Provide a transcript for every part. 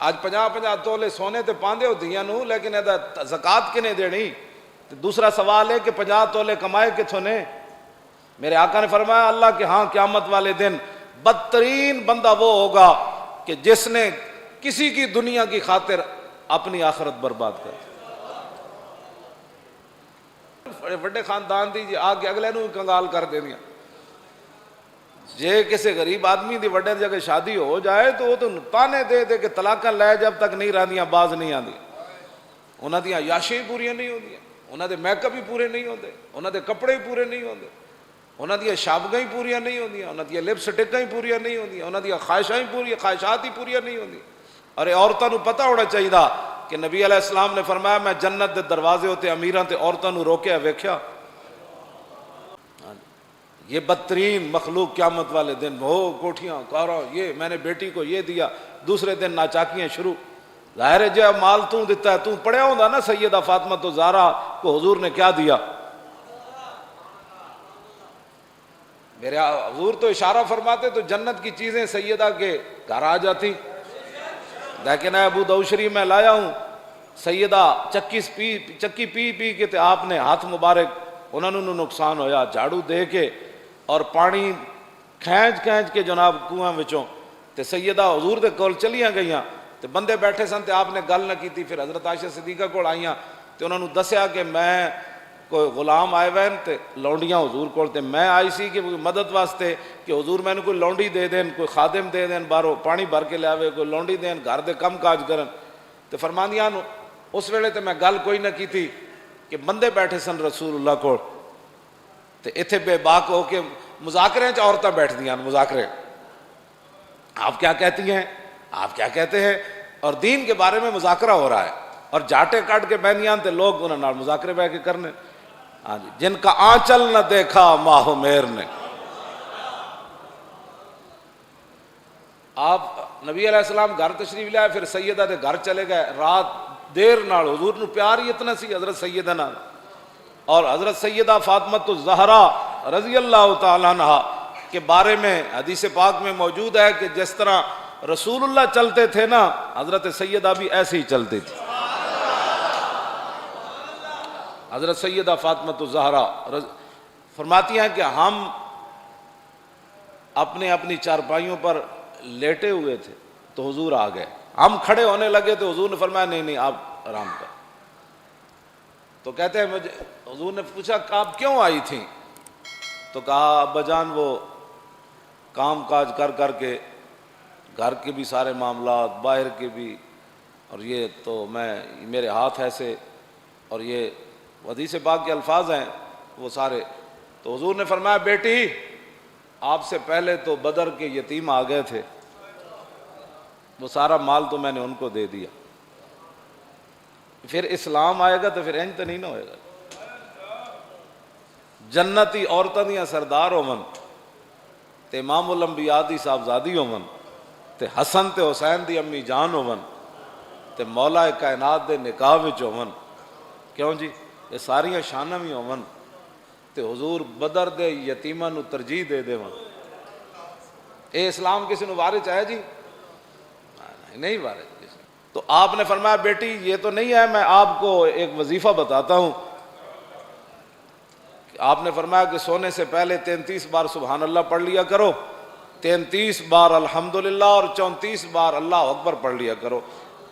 آج 50 تولے سونے تے پاندے ہو دیاں نو، لیکن ایدا زکات کنے دینی؟ دوسرا سوال ہے کہ 50 تولے کمائے کتھوں نے؟ میرے آقا نے فرمایا اللہ کے ہاں قیامت والے دن بدترین بندہ وہ ہوگا کہ جس نے کسی کی دنیا کی خاطر اپنی آخرت برباد کر۔ بڑے خاندان دی جی آگے اگلے نو کنگال کر دینیا، جے کسی غریب آدمی دی وڈے جگہ شادی ہو جائے تو وہ تو تانے دے دے کہ طلاقاں لے جب تک نہیں راندیاں باز نہیں آندی، انہاں دیاں عیاشیاں پوریاں نہیں ہوندیاں، انہاں دے میک اپ ہی پورے نہیں ہوندے، انہاں دے کپڑے ہی پورے نہیں ہوندے، انہاں دیاں شابگاں ہی پوریاں نہیں ہوندیاں، انہاں دیاں لپسٹکاں ہی پوریاں نہیں ہوندیاں، انہاں دیاں خواہشات ہی پوریاں نہیں ہوندیاں۔ ارے عورتاں نو پتہ ہونا چاہیے کہ نبی علیہ السلام نے فرمایا میں جنت دے دروازے ہوتے امیراں تے عورتاں نو روکیا ویکھیا۔ یہ بدترین مخلوق قیامت والے دن ہو کوٹھیاں کارا، یہ میں نے بیٹی کو یہ دیا، دوسرے دن ناچاکیاں شروع۔ ظاہر ہے جو مال تو دیتا ہے، تو پڑھیا ہوندا نا سیدہ فاطمہ تو زہرا کو حضور نے کیا دیا؟ میرے حضور تو اشارہ فرماتے تو جنت کی چیزیں سیدہ کے گھر آ جاتی، لیکن ابو داؤد شریف میں لایا ہوں سیدہ چکی پی پی کے تے آپ نے ہاتھ مبارک انہوں نے نقصان ہویا، جھاڑو دے کے اور پانی کھینچ کے جناب کنواں وچوں تے سیدہ حضور دے کول چلیاں گئیاں تے بندے بیٹھے سن تے آپ نے گل نہ کیتی۔ پھر حضرت عائشہ صدیقہ کول آئیاں تے انہوں نے دسیا کہ میں کوئی غلام آئے ہوئے تے لونڈیاں حضور کول تے میں آئی سی کہ مدد واسطے کہ حضور میں نے کوئی لونڈی دے دین، کوئی خادم دے دین، باہروں پانی بھر کے لے آوے، کوئی لونڈی دین، گھر دے کم کاج کرن۔ تے فرماندیاں اس ویلے تے میں گل کوئی نہ کیتی کہ بندے بیٹھے سن رسول اللہ کو تے ایتھے بے باک ہو کے مذاکرے چ عورتیں بیٹھ دیاں، مذاکرے آپ کیا کہتی ہیں، آپ کیا کہتے ہیں، اور دین کے بارے میں مذاکرہ ہو رہا ہے اور جاٹے کاٹ کے بہنیاں تے لوگ انہاں نال مذاکرے بہ کے کرنے۔ ہاں جی، جن کا آنچل نہ دیکھا ماہ مہر نے۔ آپ نبی علیہ السلام گھر تشریف لے آئے، پھر سیدہ دے گھر چلے گئے، رات دیر نال حضور نو پیار ہی اتنا سی حضرت سیدہ نال، اور حضرت سیدہ فاطمہ الزہرا رضی اللہ تعالیٰ عنہا کے بارے میں حدیث پاک میں موجود ہے کہ جس طرح رسول اللہ چلتے تھے نا، حضرت سیدہ بھی ایسے ہی چلتی تھی۔ حضرت سیدہ فاطمہ الزہرا فرماتی ہیں کہ ہم اپنی چارپائیوں پر لیٹے ہوئے تھے تو حضور آ گئے، ہم کھڑے ہونے لگے تو حضور نے فرمایا نہیں آپ آرام کر۔ تو کہتے ہیں مجھے حضور نے پوچھا کہ آپ کیوں آئی تھیں؟ تو کہا ابا جان وہ کام کاج کر کے گھر کے بھی سارے معاملات، باہر کے بھی، اور یہ تو میرے ہاتھ ایسے، اور یہ حدیث پاک کے الفاظ ہیں وہ سارے۔ تو حضور نے فرمایا بیٹی آپ سے پہلے تو بدر کے یتیم آ گئے تھے، وہ سارا مال تو میں نے ان کو دے دیا، پھر اسلام آئے گا تو پھر انج تو نہیں نہ ہوئے گا۔ جنتی عورتاں دیاں سردار ہوون تے امام الانبیاء دی صاحبزادی ہوون تے حسن تے حسین دی امی جان ہوون تے مولا کائنات دے نکاح وچ ہون، کیوں جی یہ ساریاں شاناں بھی ہون تے حضور بدر دے یتیماں نو ترجیح دے دیون، اے اسلام کسی نو وارث ہے جی؟ نہیں وارث کسی۔ تو آپ نے فرمایا بیٹی یہ تو نہیں ہے، میں آپ کو ایک وظیفہ بتاتا ہوں۔ آپ نے فرمایا کہ سونے سے پہلے 33 بار سبحان اللہ پڑھ لیا کرو، 33 بار الحمدللہ اور 34 بار اللہ اکبر پڑھ لیا کرو،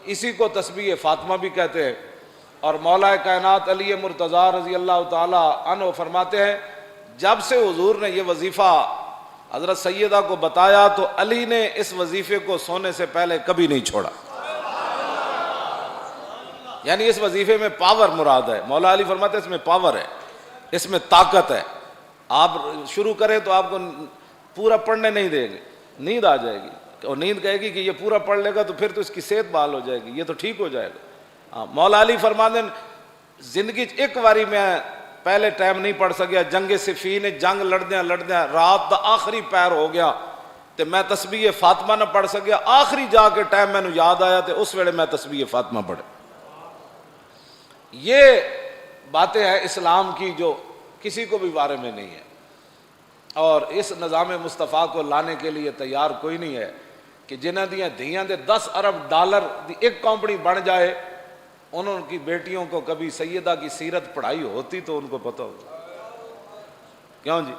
اسی کو تسبیح فاطمہ بھی کہتے ہیں۔ اور مولا کائنات علی مرتضیٰ رضی اللہ تعالی عنہ فرماتے ہیں جب سے حضور نے یہ وظیفہ حضرت سیدہ کو بتایا تو علی نے اس وظیفے کو سونے سے پہلے کبھی نہیں چھوڑا، یعنی اس وظیفے میں پاور مراد ہے۔ مولا علی فرماتے ہیں اس میں پاور ہے، اس میں طاقت ہے، آپ شروع کریں تو آپ کو پورا پڑھنے نہیں دیں گے، نیند آ جائے گی، اور نیند کہے گی کہ یہ پورا پڑھ لے گا تو پھر تو اس کی صحت بحال ہو جائے گی، یہ تو ٹھیک ہو جائے گا۔ مولا علی فرماتے ہیں زندگی ایک باری میں پہلے ٹائم نہیں پڑھ سکیا، جنگ صفین جنگ لڑدیاں رات دا آخری پیر ہو گیا تے میں تسبیح فاطمہ نہ پڑھ سکیا، آخری جا کے ٹائم میں نو یاد آیا تے اس ویلے میں تسبیح فاطمہ پڑھے۔ یہ باتیں ہیں اسلام کی جو کسی کو بھی بارے میں نہیں ہے، اور اس نظام مصطفیٰ کو لانے کے لیے تیار کوئی نہیں ہے۔ کہ جنہاں دیاں دھیاں دے 10 ارب ڈالر دی ایک کمپنی بن جائے، انہوں کی بیٹیوں کو کبھی سیدہ کی سیرت پڑھائی ہوتی تو ان کو پتہ ہوگا. کیوں جی؟